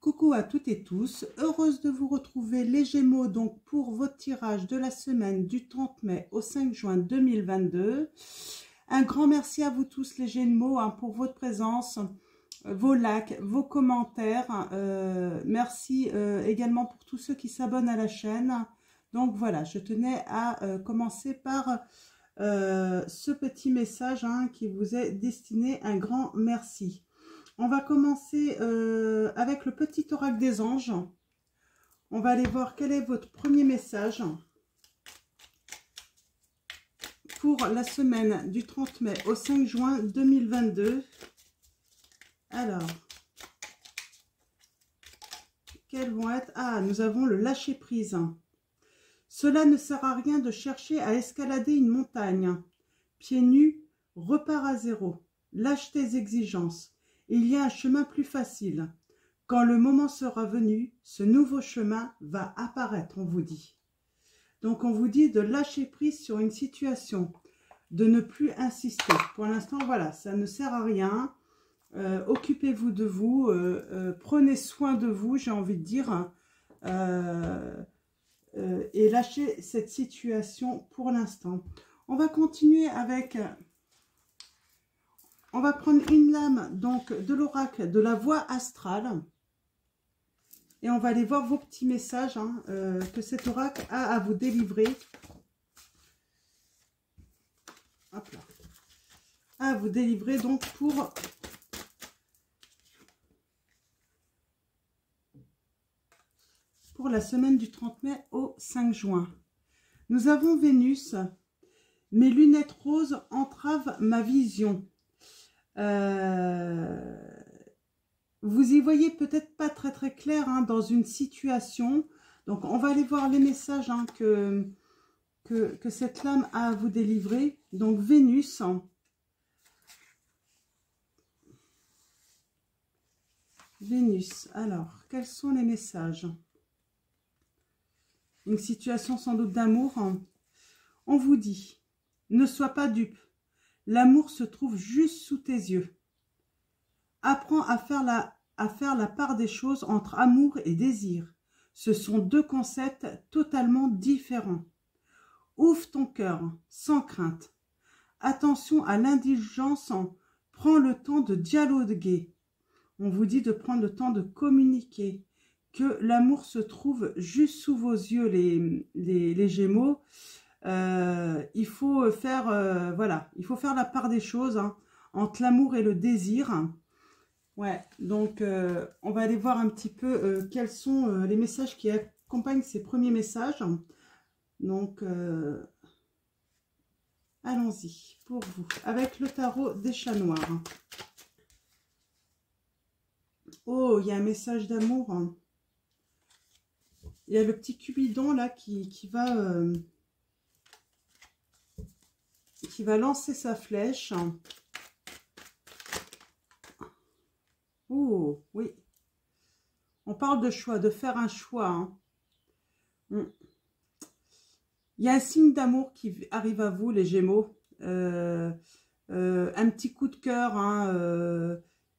Coucou à toutes et tous, heureuse de vous retrouver les Gémeaux donc pour votre tirage de la semaine du 30 mai au 5 juin 2022. Un grand merci à vous tous les Gémeaux pour votre présence, vos likes, vos commentaires. Merci également pour tous ceux qui s'abonnent à la chaîne. Donc voilà, je tenais à commencer par ce petit message qui vous est destiné. Un grand merci. On va commencer avec le petit oracle des anges. On va aller voir quel est votre premier message pour la semaine du 30 mai au 5 juin 2022. Alors, quels vont être... Ah, nous avons le lâcher prise. Cela ne sert à rien de chercher à escalader une montagne. Pieds nus, repars à zéro. Lâche tes exigences. Il y a un chemin plus facile. Quand le moment sera venu, ce nouveau chemin va apparaître, on vous dit. Donc, on vous dit de lâcher prise sur une situation, de ne plus insister. Pour l'instant, voilà, ça ne sert à rien. Occupez-vous de vous, prenez soin de vous, j'ai envie de dire, et lâchez cette situation pour l'instant. On va continuer avec... On va prendre une lame donc de l'oracle de la voie astrale et on va aller voir vos petits messages que cet oracle a à vous délivrer. Hop là. À vous délivrer donc pour la semaine du 30 mai au 5 juin. Nous avons Vénus. Mes lunettes roses entravent ma vision. Vous y voyez peut-être pas très clair dans une situation. Donc on va aller voir les messages que cette lame a à vous délivrer. Donc Vénus. Vénus. Alors, quels sont les messages? Une situation sans doute d'amour. On vous dit, ne sois pas dupe. L'amour se trouve juste sous tes yeux. Apprends à faire la part des choses entre amour et désir. Ce sont deux concepts totalement différents. Ouvre ton cœur, sans crainte. Attention à l'indulgence, prends le temps de dialoguer. On vous dit de prendre le temps de communiquer. Que l'amour se trouve juste sous vos yeux, les Gémeaux. Il faut faire voilà, il faut faire la part des choses entre l'amour et le désir. Ouais, donc on va aller voir un petit peu quels sont les messages qui accompagnent ces premiers messages. Donc allons-y pour vous avec le tarot des chats noirs. Oh, il y a un message d'amour. Il y a le petit Cupidon là qui va lancer sa flèche. Oh, oui. On parle de choix, de faire un choix. Il y a un signe d'amour qui arrive à vous, les Gémeaux. Un petit coup de cœur,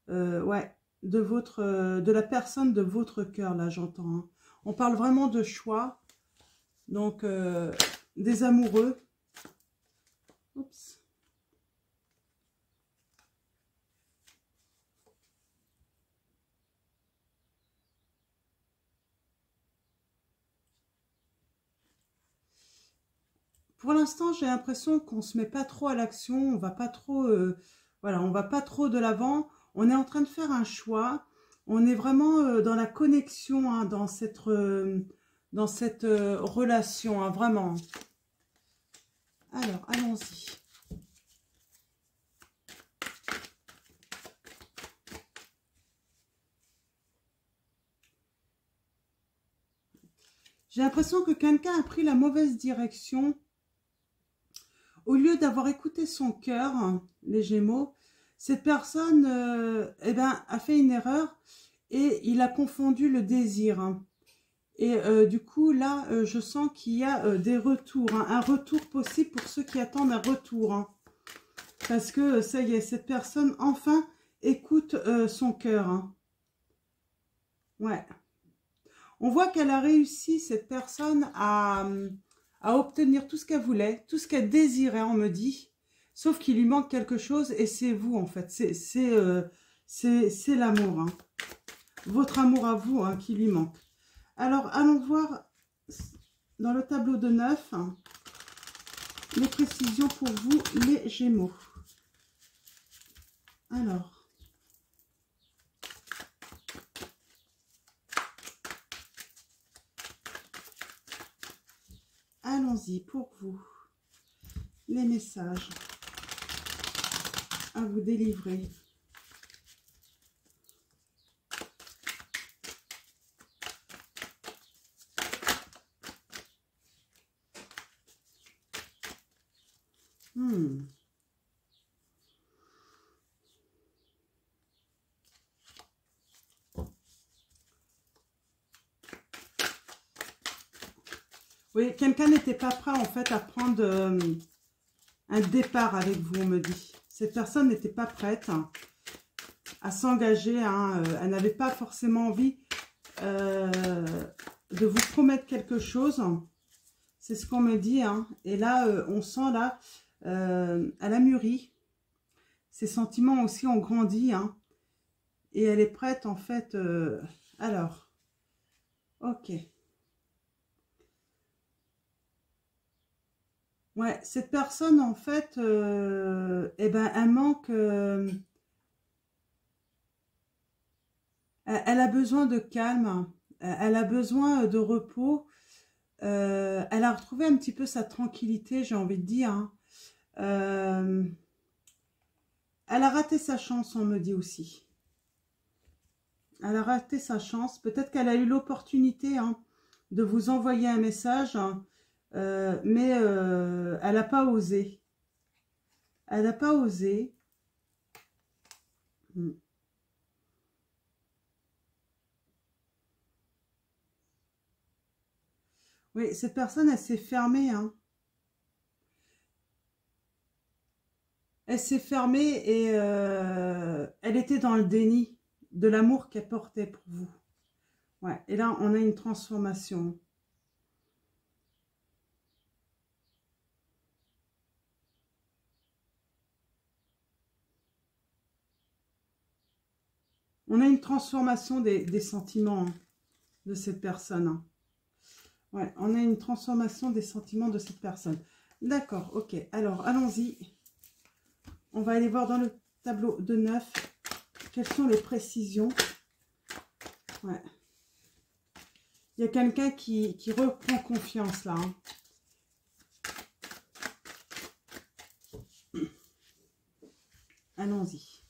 ouais, de la personne de votre cœur, là, j'entends. On parle vraiment de choix. Donc, des amoureux. Oups. Pour l'instant, j'ai l'impression qu'on ne se met pas trop à l'action, on va pas trop, voilà, on va pas trop de l'avant. On est en train de faire un choix. On est vraiment dans la connexion, dans cette relation, vraiment. Alors, allons-y. J'ai l'impression que quelqu'un a pris la mauvaise direction. Au lieu d'avoir écouté son cœur, les Gémeaux, cette personne a fait une erreur et il a confondu le désir. Et du coup, là, je sens qu'il y a des retours, un retour possible pour ceux qui attendent un retour. Parce que ça y est, cette personne, enfin, écoute son cœur. Ouais. On voit qu'elle a réussi, cette personne, à obtenir tout ce qu'elle voulait, tout ce qu'elle désirait, on me dit. Sauf qu'il lui manque quelque chose et c'est vous, en fait. C'est l'amour, hein. Votre amour à vous, hein, qui lui manque. Alors, allons voir dans le tableau de 9 hein, les précisions pour vous, les Gémeaux. Alors. Allons-y pour vous. Les messages à vous délivrer. Oui, quelqu'un n'était pas prêt en fait à prendre un départ avec vous, on me dit. Cette personne n'était pas prête à s'engager. Hein, elle n'avait pas forcément envie de vous promettre quelque chose. C'est ce qu'on me dit. Hein. Et là, on sent là, elle a mûri. Ses sentiments aussi ont grandi. Hein. Et elle est prête en fait. Alors, ok. Ouais, cette personne, en fait, eh ben, elle manque... elle a besoin de calme, elle a besoin de repos. Elle a retrouvé un petit peu sa tranquillité, j'ai envie de dire. Hein. Elle a raté sa chance, on me dit aussi. Elle a raté sa chance. Peut-être qu'elle a eu l'opportunité hein, de vous envoyer un message, hein, mais elle n'a pas osé. Elle n'a pas osé. Oui, cette personne, elle s'est fermée. Hein. Elle s'est fermée et elle était dans le déni de l'amour qu'elle portait pour vous. Ouais, et là, on a une transformation. On a une transformation des sentiments hein, de cette personne. Hein. Ouais, on a une transformation des sentiments de cette personne. D'accord, ok. Alors, allons-y. On va aller voir dans le tableau de 9 quelles sont les précisions. Ouais. Il y a quelqu'un qui reprend confiance là. Hein. Allons-y.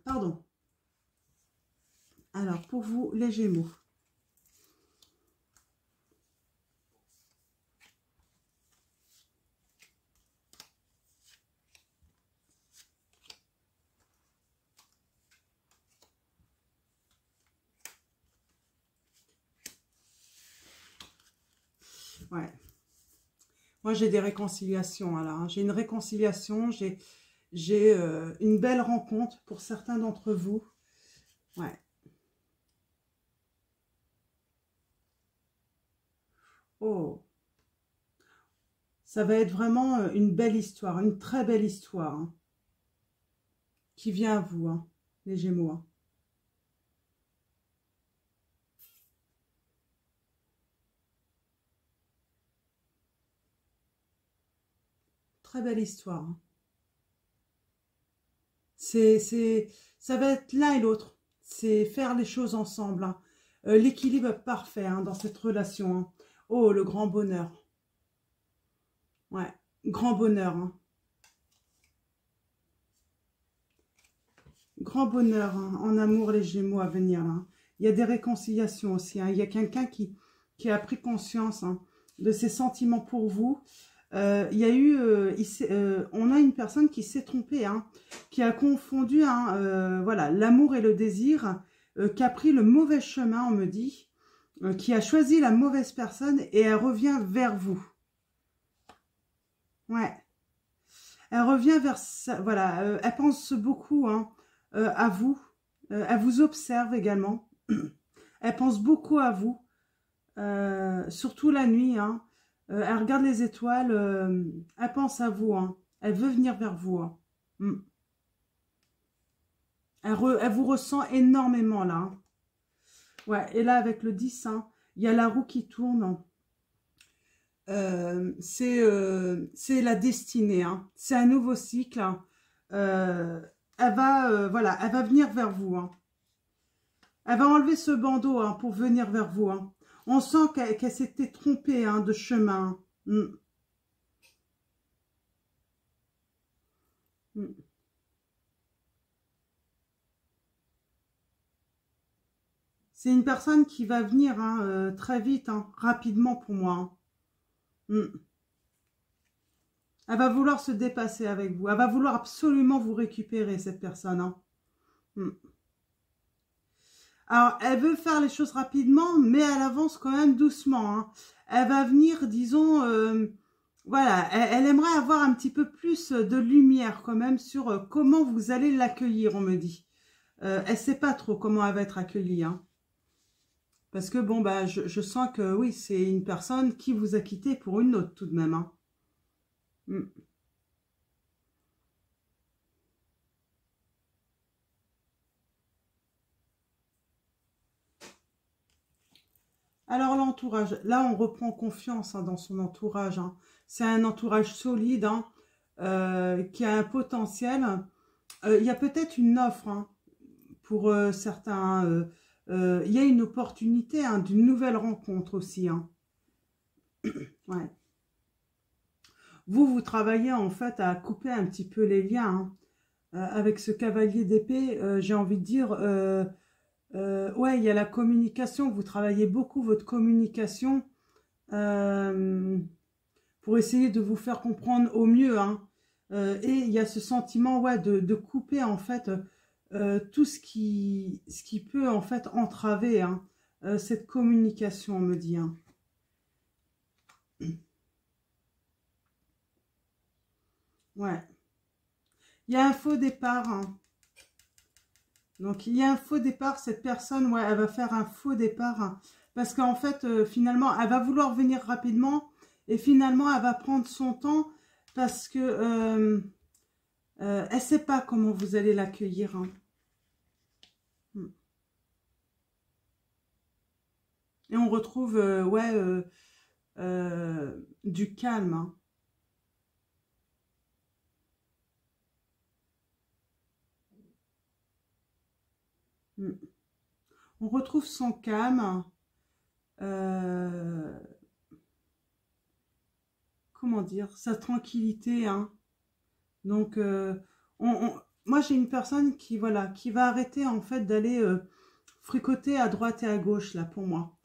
Pardon. Alors, pour vous, les Gémeaux. Ouais. Moi, j'ai des réconciliations. Alors, hein. J'ai une réconciliation, j'ai une belle rencontre pour certains d'entre vous. Ouais. Oh. Ça va être vraiment une belle histoire, une très belle histoire hein, qui vient à vous, hein, les Gémeaux. Hein. Très belle histoire. Hein. Ça va être l'un et l'autre. C'est faire les choses ensemble. Hein. L'équilibre parfait hein, dans cette relation. Hein. Oh, le grand bonheur. Ouais, grand bonheur. Hein. Grand bonheur hein, en amour, les Gémeaux à venir. Là. Il y a des réconciliations aussi. Hein. Il y a quelqu'un qui a pris conscience hein, de ses sentiments pour vous. Il y a eu, on a une personne qui s'est trompée, hein, qui a confondu hein, voilà, l'amour et le désir, qui a pris le mauvais chemin, on me dit, qui a choisi la mauvaise personne et elle revient vers vous. Ouais. Elle revient vers ça, voilà, elle pense beaucoup hein, à vous. Elle vous observe également. Elle pense beaucoup à vous, surtout la nuit. Hein. Elle regarde les étoiles, elle pense à vous. Hein. Elle veut venir vers vous. Hein. Mm. Elle vous ressent énormément là. Hein. Ouais, et là avec le 10, hein, il y a la roue qui tourne. C'est la destinée. Hein. C'est un nouveau cycle. Hein. Voilà, elle va venir vers vous. Hein. Elle va enlever ce bandeau hein, pour venir vers vous. Hein. On sent qu'elle s'était trompée hein, de chemin. Mm. Mm. C'est une personne qui va venir hein, très vite, hein, rapidement pour moi. Hein. Mm. Elle va vouloir se dépasser avec vous. Elle va vouloir absolument vous récupérer, cette personne. Hein. Mm. Alors, elle veut faire les choses rapidement, mais elle avance quand même doucement. Hein. Elle va venir, disons, voilà, elle aimerait avoir un petit peu plus de lumière quand même sur comment vous allez l'accueillir, on me dit. Elle ne sait pas trop comment elle va être accueillie. Hein. Parce que, bon, bah, je sens que, oui, c'est une personne qui vous a quitté pour une autre tout de même. Hein. Mm. Alors l'entourage, là on reprend confiance hein, dans son entourage. Hein. C'est un entourage solide hein, qui a un potentiel. Il y a peut-être une offre hein, pour certains. Il y a une opportunité hein, d'une nouvelle rencontre aussi. Hein. Ouais. Vous travaillez en fait à couper un petit peu les liens. Hein. Avec ce cavalier d'épée, j'ai envie de dire... ouais, il y a la communication. Vous travaillez beaucoup votre communication pour essayer de vous faire comprendre au mieux. Hein. Et il y a ce sentiment ouais, de couper en fait tout ce qui peut en fait entraver hein, cette communication, on me dit. Hein. Ouais. Il y a un faux départ. Hein. Donc, il y a un faux départ. Cette personne, ouais, elle va faire un faux départ. Hein, parce qu'en fait, finalement, elle va vouloir venir rapidement. Et finalement, elle va prendre son temps. Parce que elle ne sait pas comment vous allez l'accueillir. Hein. Et on retrouve, ouais, du calme. Hein. On retrouve son calme. Comment dire, sa tranquillité. Hein. Donc, moi, j'ai une personne qui, voilà, qui va arrêter, en fait, d'aller fricoter à droite et à gauche, là, pour moi.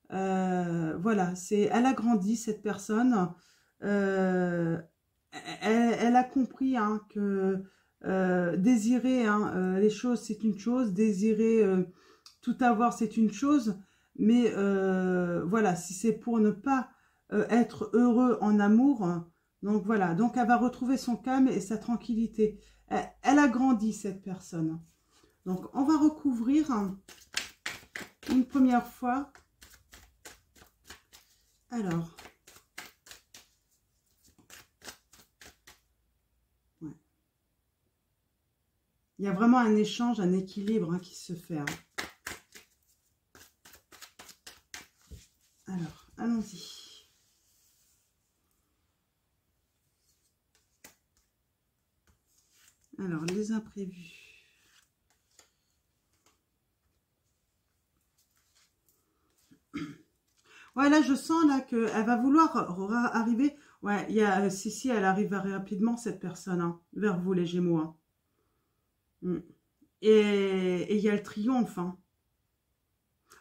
Voilà, elle a grandi, cette personne. Elle a compris hein, que désirer hein, les choses, c'est une chose. Désirer tout avoir, c'est une chose. Mais voilà, si c'est pour ne pas être heureux en amour, donc voilà, donc elle va retrouver son calme et sa tranquillité. Elle a grandi, cette personne. Donc, on va recouvrir une première fois. Alors, ouais. Il y a vraiment un échange, un équilibre hein, qui se fait. Hein. Alors, allons-y. Alors, les imprévus. Ouais, là, je sens là qu'elle va vouloir arriver. Ouais, il y a, si, elle arrive rapidement, cette personne, hein, vers vous, les Gémeaux. Hein. Et il y a le triomphe. Hein.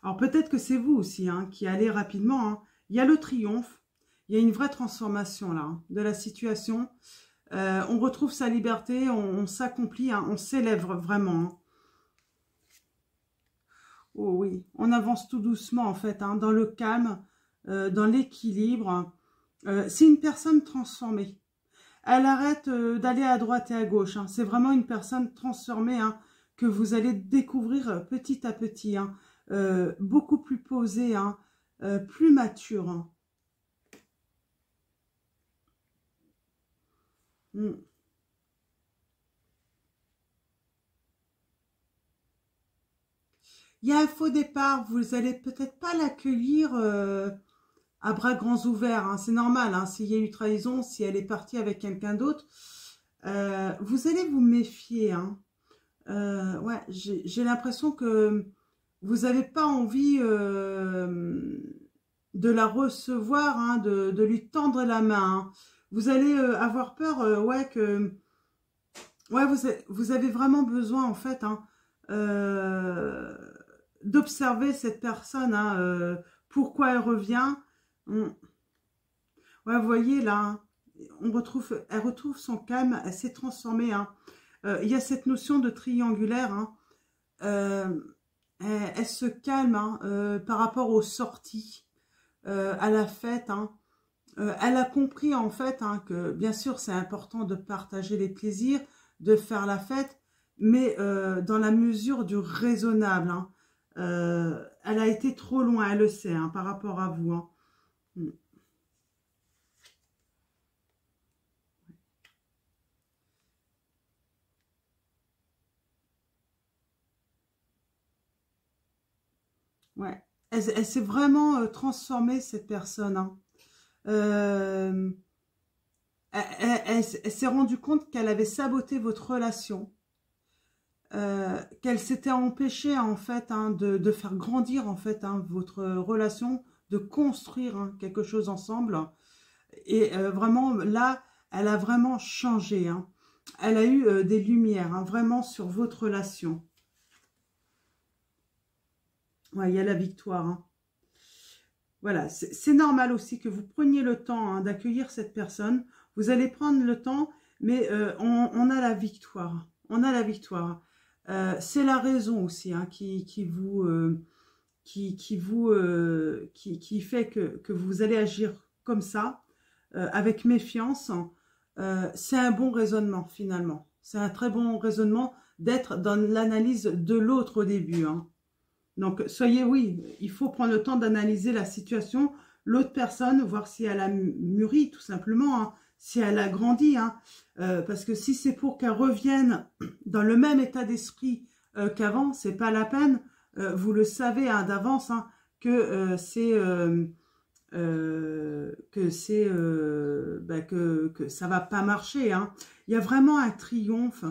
Alors, peut-être que c'est vous aussi hein, qui allez rapidement. Hein. Il y a le triomphe. Il y a une vraie transformation là, hein, de la situation. On retrouve sa liberté, on s'accomplit, hein, on s'élève vraiment. Hein. Oh oui, on avance tout doucement en fait, hein, dans le calme, dans l'équilibre. C'est une personne transformée. elle arrête d'aller à droite et à gauche. Hein. C'est vraiment une personne transformée hein, que vous allez découvrir petit à petit. Hein. Beaucoup plus posée, hein, plus mature. Hein. Mm. Il y a un faux départ, vous allez peut-être pas l'accueillir à bras grands ouverts. Hein. C'est normal, hein, s'il y a eu trahison, si elle est partie avec quelqu'un d'autre. Vous allez vous méfier. Hein. Ouais, j'ai l'impression que vous n'avez pas envie de la recevoir, hein, de lui tendre la main. Hein. Vous allez avoir peur, ouais, que... Ouais, vous avez vraiment besoin, en fait, hein, d'observer cette personne, hein, pourquoi elle revient. Ouais, vous voyez, là, hein, elle retrouve son calme, elle s'est transformée. Hein. Il y a cette notion de triangulaire, hein, elle se calme hein, par rapport aux sorties, à la fête. Hein. Elle a compris en fait hein, que bien sûr c'est important de partager les plaisirs, de faire la fête, mais dans la mesure du raisonnable. Hein. Elle a été trop loin, elle le sait, hein, par rapport à vous. Hein. Ouais. Elle s'est vraiment transformée, cette personne. Hein. Euh, elle s'est rendue compte qu'elle avait saboté votre relation, qu'elle s'était empêchée en fait hein, de faire grandir en fait hein, votre relation, de construire hein, quelque chose ensemble. Et vraiment là, elle a vraiment changé. Hein. Elle a eu des lumières hein, vraiment sur votre relation. Ouais, il y a la victoire. Hein. Voilà, c'est normal aussi que vous preniez le temps hein, d'accueillir cette personne. Vous allez prendre le temps, mais on a la victoire. On a la victoire. C'est la raison aussi hein, qui fait que vous allez agir comme ça, avec méfiance. C'est un bon raisonnement finalement. C'est un très bon raisonnement d'être dans l'analyse de l'autre au début. Hein. Donc, soyez, oui, il faut prendre le temps d'analyser la situation, l'autre personne, voir si elle a mûri, tout simplement, hein, si elle a grandi. Hein, parce que si c'est pour qu'elle revienne dans le même état d'esprit qu'avant, c'est pas la peine. Vous le savez hein, d'avance hein, que que ça va pas marcher. Hein. Il y a vraiment un triomphe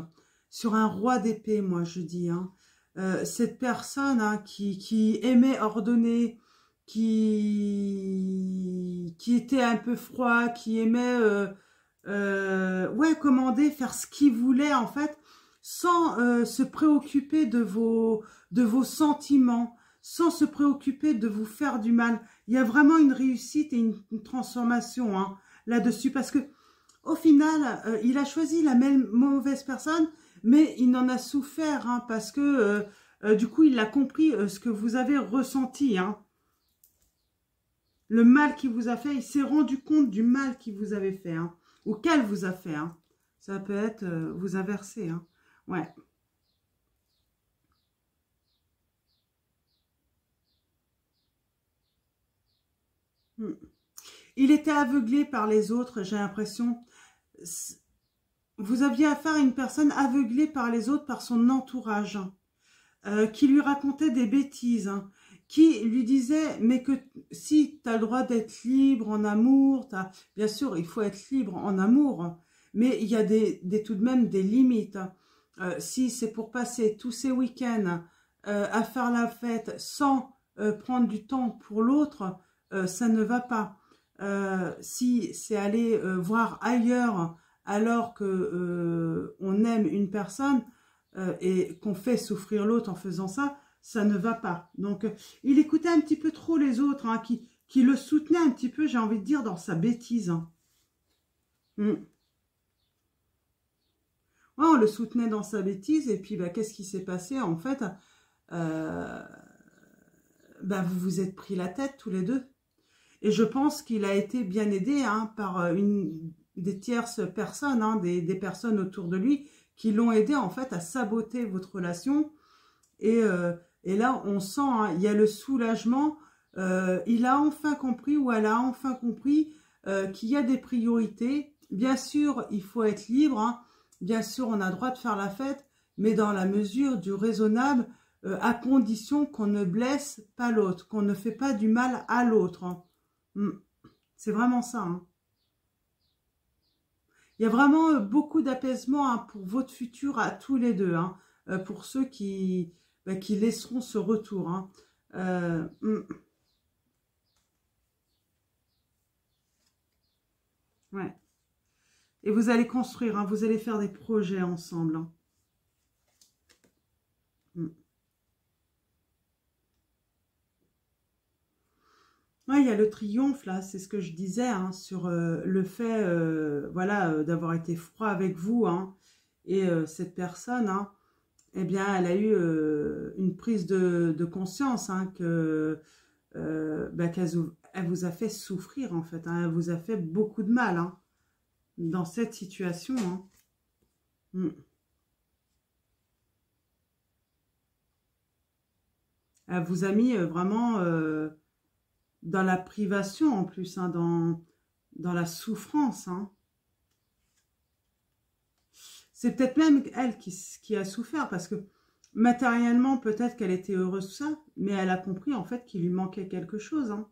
sur un roi d'épée, moi je dis. Hein. Cette personne hein, qui aimait ordonner, qui était un peu froid, qui aimait ouais, commander, faire ce qu'il voulait en fait, sans se préoccuper de vos sentiments, sans se préoccuper de vous faire du mal. Il y a vraiment une réussite et une transformation hein, là-dessus, parce que au final, il a choisi la même mauvaise personne, mais il en a souffert, hein, parce que du coup, il a compris ce que vous avez ressenti. Hein. Le mal qu'il vous a fait, il s'est rendu compte du mal qu'il vous avait fait, hein, ou qu'elle vous a fait. Hein. Ça peut être vous inverser. Hein. Ouais. Hmm. Il était aveuglé par les autres, j'ai l'impression. Vous aviez affaire à une personne aveuglée par les autres, par son entourage, qui lui racontait des bêtises, hein, qui lui disait, mais que si tu as le droit d'être libre en amour, bien sûr, il faut être libre en amour, mais il y a tout de même des limites. Si c'est pour passer tous ces week-ends à faire la fête sans prendre du temps pour l'autre, ça ne va pas. Si c'est aller voir ailleurs alors que on aime une personne et qu'on fait souffrir l'autre en faisant ça, ça ne va pas. Donc, il écoutait un petit peu trop les autres, hein, qui le soutenaient un petit peu, j'ai envie de dire, dans sa bêtise. Hein. Mm. Ouais, on le soutenait dans sa bêtise, et puis bah, qu'est-ce qui s'est passé en fait bah, vous vous êtes pris la tête tous les deux. Et je pense qu'il a été bien aidé hein, par une des tierces personnes, hein, des personnes autour de lui qui l'ont aidé en fait à saboter votre relation. Et là, on sent, hein, il y a le soulagement. Il a enfin compris ou elle a enfin compris qu'il y a des priorités. Bien sûr, il faut être libre. Hein. Bien sûr, on a le droit de faire la fête, mais dans la mesure du raisonnable, à condition qu'on ne blesse pas l'autre, qu'on ne fait pas du mal à l'autre. Hein. C'est vraiment ça. Hein. Il y a vraiment beaucoup d'apaisement, hein, pour votre futur à tous les deux. Hein, pour ceux qui laisseront ce retour. Hein. Ouais. Et vous allez construire, hein, vous allez faire des projets ensemble. Hein. Ouais, il y a le triomphe, là, c'est ce que je disais, hein, sur le fait voilà, d'avoir été froid avec vous. Hein, et cette personne, hein, eh bien, elle a eu une prise de conscience, hein, elle vous a fait souffrir, en fait. Hein, elle vous a fait beaucoup de mal, hein, dans cette situation. Hein. Elle vous a mis vraiment dans la privation, en plus, hein, dans la souffrance. Hein. C'est peut-être même elle qui a souffert, parce que matériellement, peut-être qu'elle était heureuse de ça, mais elle a compris, en fait, qu'il lui manquait quelque chose. Hein.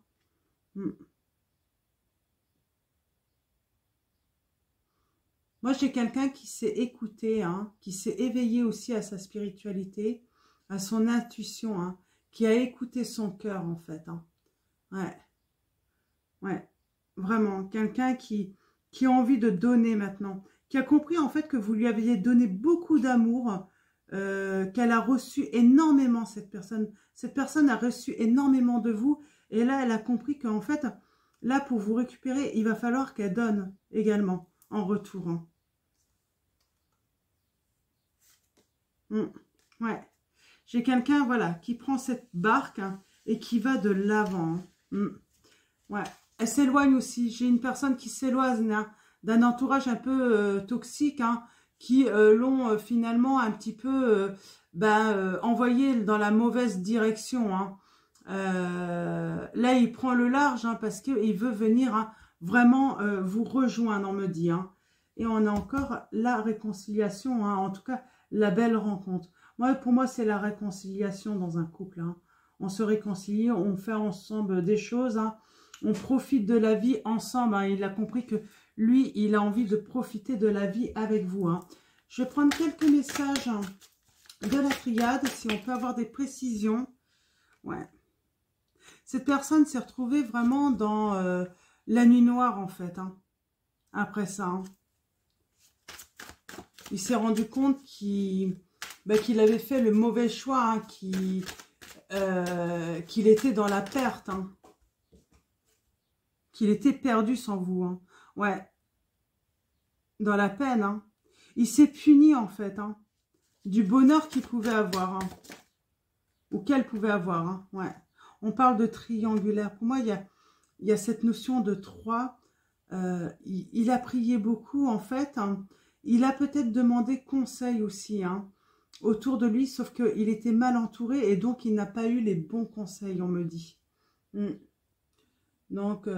Moi, j'ai quelqu'un qui s'est écouté, hein, qui s'est éveillé aussi à sa spiritualité, à son intuition, hein, qui a écouté son cœur, en fait. Hein. Ouais, ouais, vraiment. Quelqu'un qui a envie de donner maintenant, qui a compris, en fait, que vous lui aviez donné beaucoup d'amour, qu'elle a reçu énormément, cette personne. Cette personne a reçu énormément de vous, et là, elle a compris qu'en fait, là, pour vous récupérer, il va falloir qu'elle donne également, en retour. Hein. Ouais. J'ai quelqu'un, voilà, qui prend cette barque, hein, et qui va de l'avant. Hein. Ouais. Elle s'éloigne aussi. J'ai une personne qui s'éloigne, hein, d'un entourage un peu toxique, hein, qui l'ont finalement un petit peu envoyé dans la mauvaise direction. Hein. Là, il prend le large, hein, parce qu'il veut venir, hein, vraiment vous rejoindre, on me dit. Hein. Et on a encore la réconciliation, hein, en tout cas la belle rencontre. Pour moi, c'est la réconciliation dans un couple. Hein. On se réconcilie, on fait ensemble des choses, hein. On profite de la vie ensemble. Hein. Il a compris que lui, il a envie de profiter de la vie avec vous. Hein. Je vais prendre quelques messages, hein, de la triade, si on peut avoir des précisions. Ouais. Cette personne s'est retrouvée vraiment dans la nuit noire, en fait. Hein. Après ça. Hein. Il s'est rendu compte qu'il avait fait le mauvais choix, hein, qu'il était dans la perte. Hein. Qu'il était perdu sans vous. Hein. Ouais. Dans la peine. Hein. Il s'est puni, en fait. Hein. Du bonheur qu'il pouvait avoir. Hein. Ou qu'elle pouvait avoir. Hein. Ouais. On parle de triangulaire. Pour moi, il y a cette notion de 3. Il a prié beaucoup, en fait. Hein. Il a peut-être demandé conseil aussi, hein, autour de lui, sauf qu'il était mal entouré et donc il n'a pas eu les bons conseils, on me dit. Donc,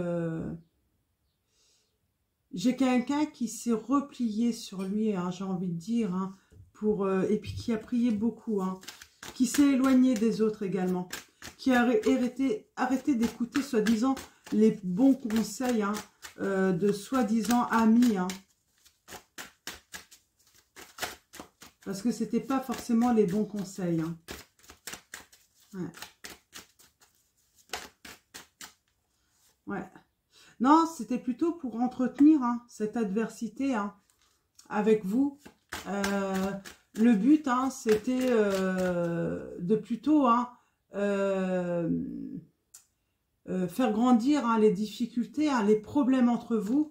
j'ai quelqu'un qui s'est replié sur lui, hein, j'ai envie de dire, hein, et puis qui a prié beaucoup, hein, qui s'est éloigné des autres également, qui a arrêté d'écouter soi-disant les bons conseils, hein, de soi-disant amis, hein, parce que c'était pas forcément les bons conseils. Hein. Ouais. Ouais. Non, c'était plutôt pour entretenir, hein, cette adversité, hein, avec vous. Le but, hein, c'était de plutôt, hein, faire grandir, hein, les difficultés, hein, les problèmes entre vous.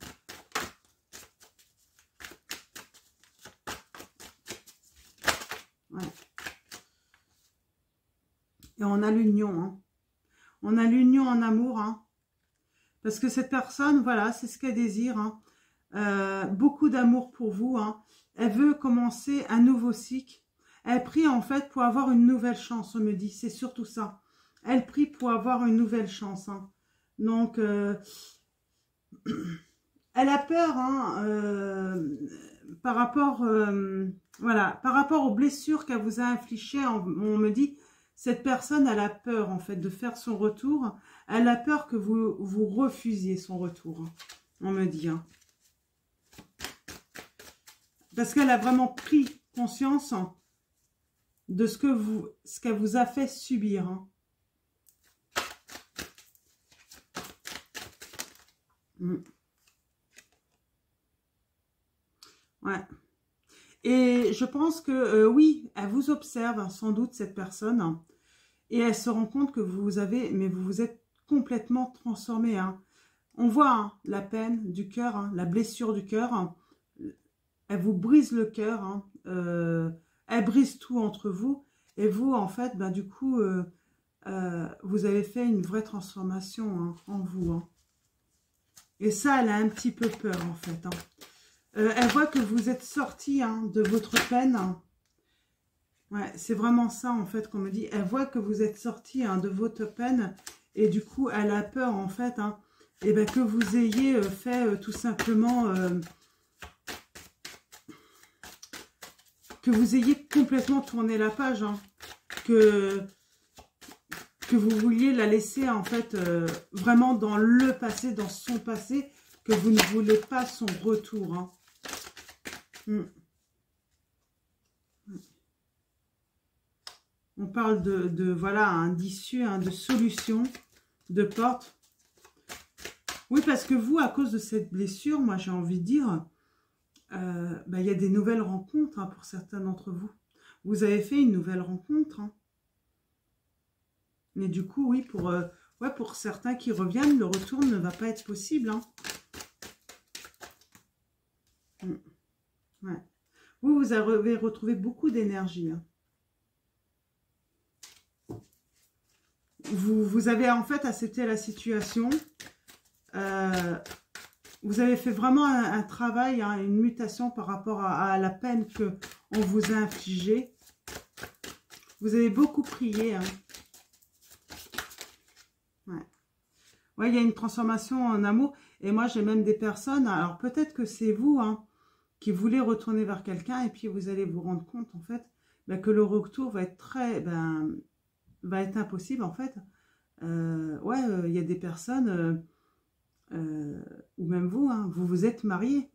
Ouais. Et on a l'union. Hein. On a l'union en amour. Hein. Parce que cette personne, voilà, c'est ce qu'elle désire. Hein. beaucoup d'amour pour vous. Hein. Elle veut commencer un nouveau cycle. Elle prie en fait pour avoir une nouvelle chance, on me dit. C'est surtout ça. Elle prie pour avoir une nouvelle chance. Hein. Donc, elle a peur hein, par rapport, voilà, par rapport aux blessures qu'elle vous a infligées. On me dit, cette personne, elle a peur en fait de faire son retour. Elle a peur que vous refusiez son retour. Hein, on me dit. Hein. Parce qu'elle a vraiment pris conscience hein, de ce qu'elle vous a fait subir. Hein. Ouais. Et je pense que oui, elle vous observe hein, sans doute cette personne hein, et elle se rend compte que vous vous êtes complètement transformé. Hein. On voit hein, la peine du cœur, hein, la blessure du cœur. Hein. Elle vous brise le cœur. Hein, elle brise tout entre vous. Et vous, en fait, ben, du coup, vous avez fait une vraie transformation hein, en vous. Hein. Et ça, elle a un petit peu peur, en fait. Hein. Elle voit que vous êtes sorti hein, de votre peine. Ouais, c'est vraiment ça, en fait, qu'on me dit. Elle voit que vous êtes sorti hein, de votre peine. Et du coup, elle a peur, en fait, hein, et ben, que vous ayez fait tout simplement... que vous ayez complètement tourné la page. Hein, que vous vouliez la laisser, en fait, vraiment dans le passé, dans son passé, que vous ne voulez pas son retour. Hein. On parle voilà, hein, d'issue, hein, de solution, de porte. Oui, parce que vous, à cause de cette blessure, moi, j'ai envie de dire, bah, y a des nouvelles rencontres hein, pour certains d'entre vous. Vous avez fait une nouvelle rencontre. Hein. Mais du coup, oui, pour certains qui reviennent, le retour ne va pas être possible. Hein. Ouais. Vous avez retrouvé beaucoup d'énergie. Hein. Vous avez en fait accepté la situation. Vous avez fait vraiment un travail, hein, une mutation par rapport à la peine qu'on vous a infligée. Vous avez beaucoup prié. Hein. Ouais. Ouais, il y a une transformation en amour. Et moi, j'ai même des personnes, alors peut-être que c'est vous, hein, qui voulez retourner vers quelqu'un et puis vous allez vous rendre compte, en fait, ben, que le retour va être va être impossible, en fait. Ouais, il y a des personnes, ou même vous, hein, vous vous êtes mariés.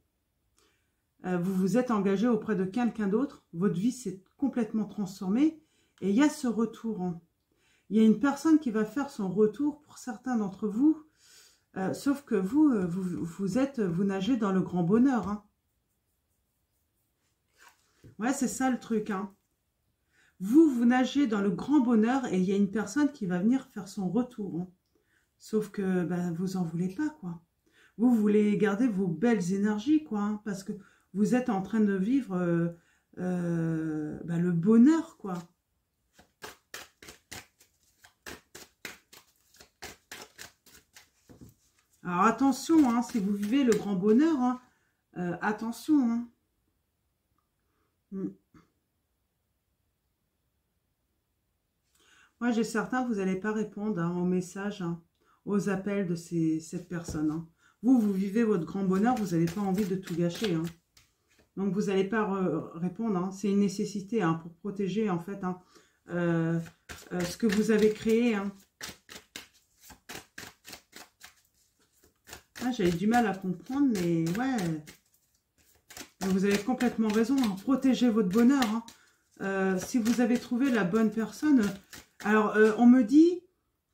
Vous vous êtes engagé auprès de quelqu'un d'autre. Votre vie s'est complètement transformée. Et il y a ce retour. Hein. Il y a une personne qui va faire son retour pour certains d'entre vous. Sauf que vous nagez dans le grand bonheur. Hein. Ouais, c'est ça le truc. Hein. Vous nagez dans le grand bonheur et il y a une personne qui va venir faire son retour. Hein. Sauf que bah, vous en voulez pas, quoi. Vous voulez garder vos belles énergies, quoi. Hein, parce que vous êtes en train de vivre bah, le bonheur, quoi. Alors attention, hein, si vous vivez le grand bonheur, hein, attention. Hein. Moi, j'ai certains, vous n'allez pas répondre hein, aux messages, hein, aux appels de cette personne. Hein. Vous vivez votre grand bonheur, vous n'avez pas envie de tout gâcher. Hein. Donc, vous n'allez pas répondre. Hein. C'est une nécessité hein, pour protéger, en fait, hein, ce que vous avez créé. Hein. Ah, j'avais du mal à comprendre, mais ouais. Vous avez complètement raison. Hein. Protégez votre bonheur. Hein. Si vous avez trouvé la bonne personne... Alors, on me dit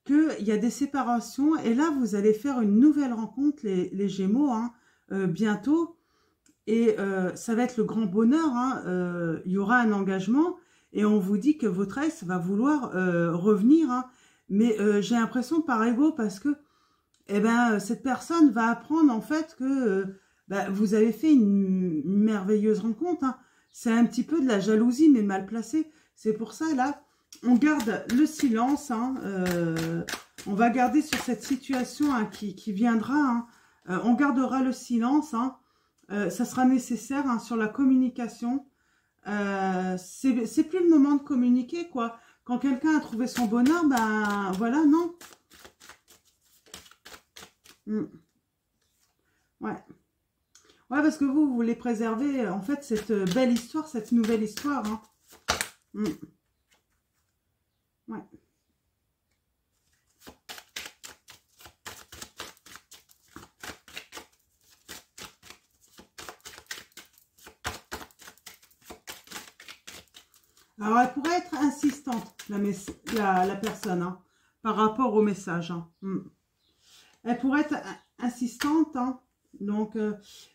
qu'il y a des séparations. Et là, vous allez faire une nouvelle rencontre, les Gémeaux, hein, bientôt. Et ça va être le grand bonheur. Hein. Il y aura un engagement. Et on vous dit que votre ex va vouloir revenir. Hein. Mais j'ai l'impression par ego parce que eh ben, cette personne va apprendre en fait que bah, vous avez fait une merveilleuse rencontre. Hein. C'est un petit peu de la jalousie, mais mal placée. C'est pour ça, là... On garde le silence, hein, on va garder sur cette situation hein, qui viendra, hein, on gardera le silence, hein, ça sera nécessaire hein, sur la communication. C'est plus le moment de communiquer, quoi. Quand quelqu'un a trouvé son bonheur, ben voilà, non. Ouais. Ouais, parce que vous voulez préserver, en fait, cette belle histoire, cette nouvelle histoire. Hein. Ouais. Alors, elle pourrait être insistante, la personne, hein, par rapport au message. Hein. Elle pourrait être insistante, hein, donc,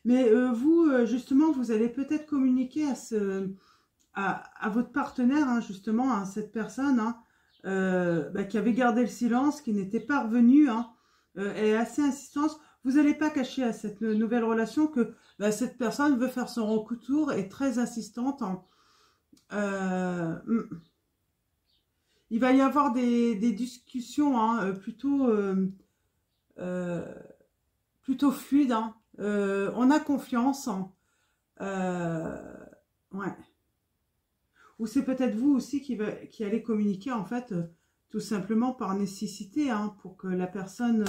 mais vous, justement, vous allez peut-être communiquer à votre partenaire, hein, justement, à cette personne hein, qui avait gardé le silence, qui n'était pas revenue, hein, elle est assez insistante. Vous n'allez pas cacher à cette nouvelle relation que cette personne veut faire son retour, est très insistante. Hein. Il va y avoir des discussions hein, plutôt fluides. Hein. On a confiance. Hein. Ouais. Ou c'est peut-être vous aussi qui allez communiquer en fait tout simplement par nécessité hein, pour que la personne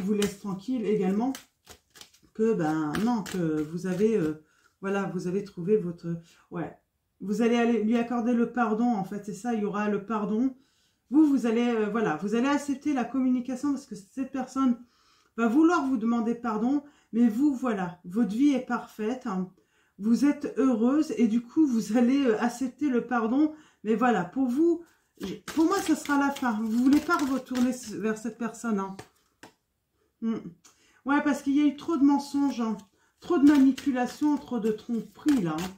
vous laisse tranquille également. Que non, que vous avez voilà, vous avez trouvé votre... Ouais. Vous allez lui accorder le pardon, en fait, c'est ça, il y aura le pardon. Vous allez, voilà, vous allez accepter la communication parce que cette personne va vouloir vous demander pardon, mais vous, voilà, votre vie est parfaite, hein, vous êtes heureuse et du coup, vous allez accepter le pardon. Mais voilà, pour vous, pour moi, ce sera la fin. Vous ne voulez pas retourner vers cette personne. Hein. Ouais, parce qu'il y a eu trop de mensonges, hein. Trop de manipulation, trop de tromperies, là. Hein.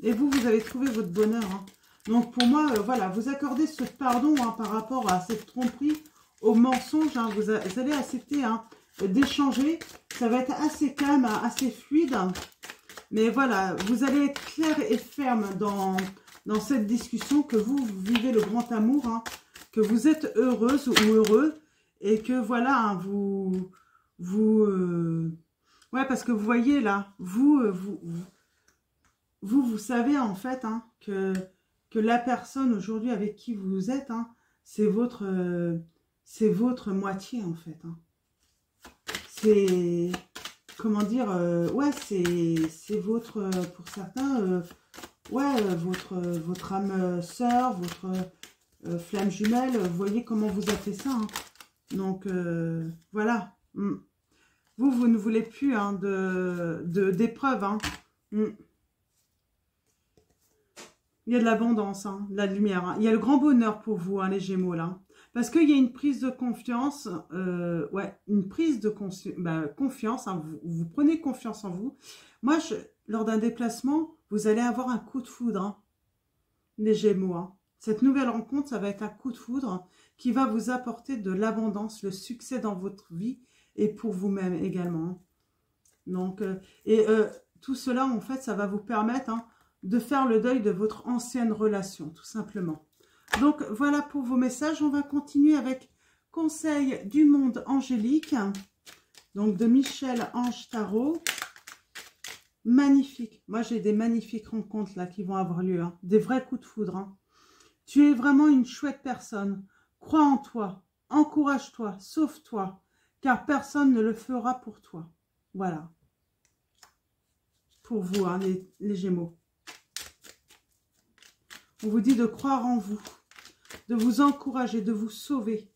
Et vous avez trouvé votre bonheur. Hein. Donc, pour moi, voilà, vous accordez ce pardon hein, par rapport à cette tromperie, au mensonge. Hein, vous allez accepter hein, d'échanger. Ça va être assez calme, assez fluide. Mais voilà, vous allez être clair et ferme dans cette discussion, que vous vivez le grand amour, hein, que vous êtes heureuse ou heureux. Et que voilà, hein, ouais, parce que vous voyez là, vous savez en fait hein, que la personne aujourd'hui avec qui vous êtes, hein, c'est votre moitié en fait. Hein. C'est, comment dire, ouais, c'est votre, pour certains, ouais, votre âme sœur, votre flamme jumelle. Vous voyez comment vous a fait ça. Hein. Donc, voilà. Vous ne voulez plus hein, d'épreuves. Hein. Il y a de l'abondance, hein, de la lumière. Hein. Il y a le grand bonheur pour vous, hein, les Gémeaux, là. Parce qu'il y a une prise de confiance. Ouais, une prise de confiance. Hein, vous prenez confiance en vous. Moi, lors d'un déplacement, vous allez avoir un coup de foudre, hein, les Gémeaux. Hein. Cette nouvelle rencontre, ça va être un coup de foudre qui va vous apporter de l'abondance, le succès dans votre vie et pour vous-même également. Donc, tout cela, en fait, ça va vous permettre hein, de faire le deuil de votre ancienne relation, tout simplement. Donc, voilà pour vos messages. On va continuer avec Conseil du monde angélique, donc de Michel Ange Tarot. Magnifique. Moi, j'ai des magnifiques rencontres là qui vont avoir lieu. Hein. Des vrais coups de foudre. Hein. Tu es vraiment une chouette personne. Crois en toi, encourage-toi, sauve-toi, car personne ne le fera pour toi. Voilà. Pour vous, hein, les Gémeaux. On vous dit de croire en vous, de vous encourager, de vous sauver,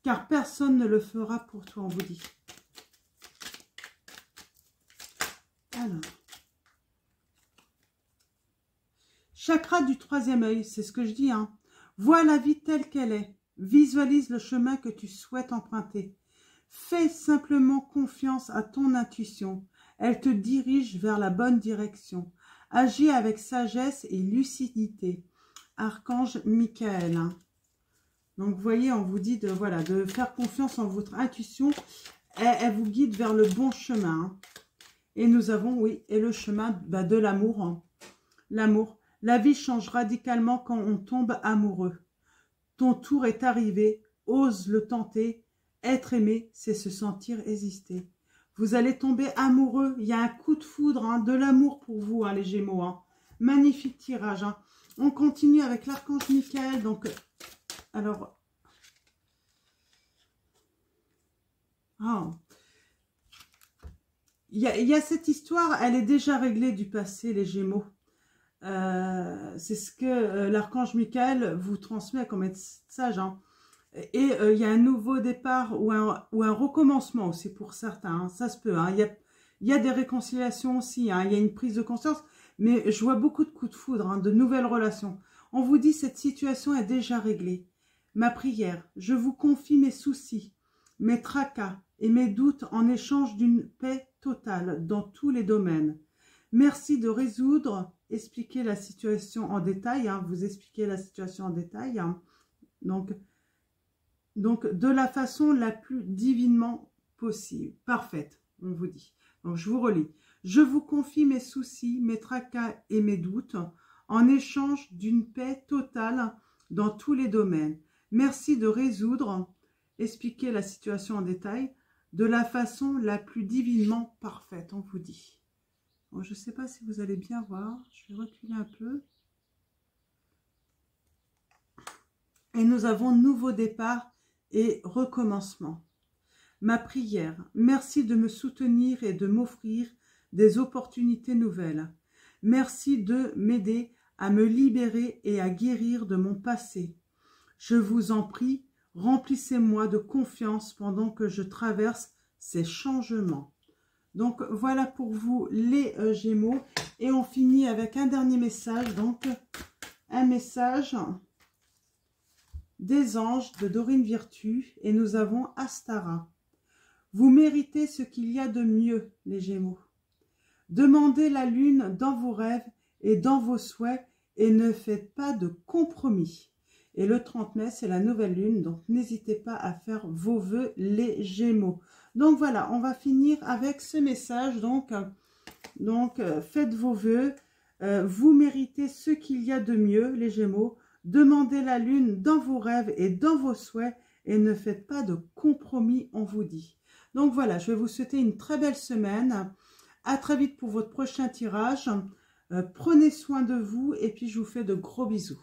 car personne ne le fera pour toi, on vous dit. Alors. Chakra du troisième œil, c'est ce que je dis, hein. Vois la vie telle qu'elle est. Visualise le chemin que tu souhaites emprunter. Fais simplement confiance à ton intuition. Elle te dirige vers la bonne direction. Agis avec sagesse et lucidité. Archange Michael. Hein. Donc, vous voyez, on vous dit de faire confiance en votre intuition. Elle vous guide vers le bon chemin. Hein. Et nous avons, oui, et le chemin de l'amour. Hein. L'amour. La vie change radicalement quand on tombe amoureux. Ton tour est arrivé, ose le tenter. Être aimé, c'est se sentir exister. Vous allez tomber amoureux. Il y a un coup de foudre, hein, de l'amour pour vous, hein, les Gémeaux. Hein. Magnifique tirage. Hein. On continue avec l'archange Michael. Donc, alors... Oh. Il y a cette histoire, elle est déjà réglée du passé, les Gémeaux. C'est ce que l'archange Michael vous transmet comme message. Hein. Et il y a un nouveau départ ou un recommencement aussi pour certains. Hein. Ça se peut. Hein. Il y a des réconciliations aussi. Hein. Il y a une prise de conscience. Mais je vois beaucoup de coups de foudre, hein, de nouvelles relations. On vous dit cette situation est déjà réglée. Ma prière, je vous confie mes soucis, mes tracas et mes doutes en échange d'une paix totale dans tous les domaines. Merci de résoudre, expliquer la situation en détail. Hein, vous expliquez la situation en détail. Hein, donc, de la façon la plus divinement possible. Parfaite, on vous dit. Donc, je vous relis. Je vous confie mes soucis, mes tracas et mes doutes en échange d'une paix totale dans tous les domaines. Merci de résoudre, expliquer la situation en détail, de la façon la plus divinement parfaite, on vous dit. Bon, je ne sais pas si vous allez bien voir. Je vais reculer un peu. Et nous avons nouveau départ et recommencement. Ma prière, merci de me soutenir et de m'offrir des opportunités nouvelles. Merci de m'aider à me libérer et à guérir de mon passé. Je vous en prie, remplissez-moi de confiance pendant que je traverse ces changements. Donc, voilà pour vous les Gémeaux. Et on finit avec un dernier message. Donc, un message des anges de Dorine Virtue. Et nous avons Astara. Vous méritez ce qu'il y a de mieux, les Gémeaux. Demandez la lune dans vos rêves et dans vos souhaits et ne faites pas de compromis. Et le 30 mai, c'est la nouvelle lune, donc n'hésitez pas à faire vos vœux, les Gémeaux. Donc voilà, on va finir avec ce message. Donc faites vos vœux. Vous méritez ce qu'il y a de mieux, les Gémeaux. Demandez la lune dans vos rêves et dans vos souhaits et ne faites pas de compromis, on vous dit. Donc voilà, je vais vous souhaiter une très belle semaine. À très vite pour votre prochain tirage. Prenez soin de vous et puis je vous fais de gros bisous.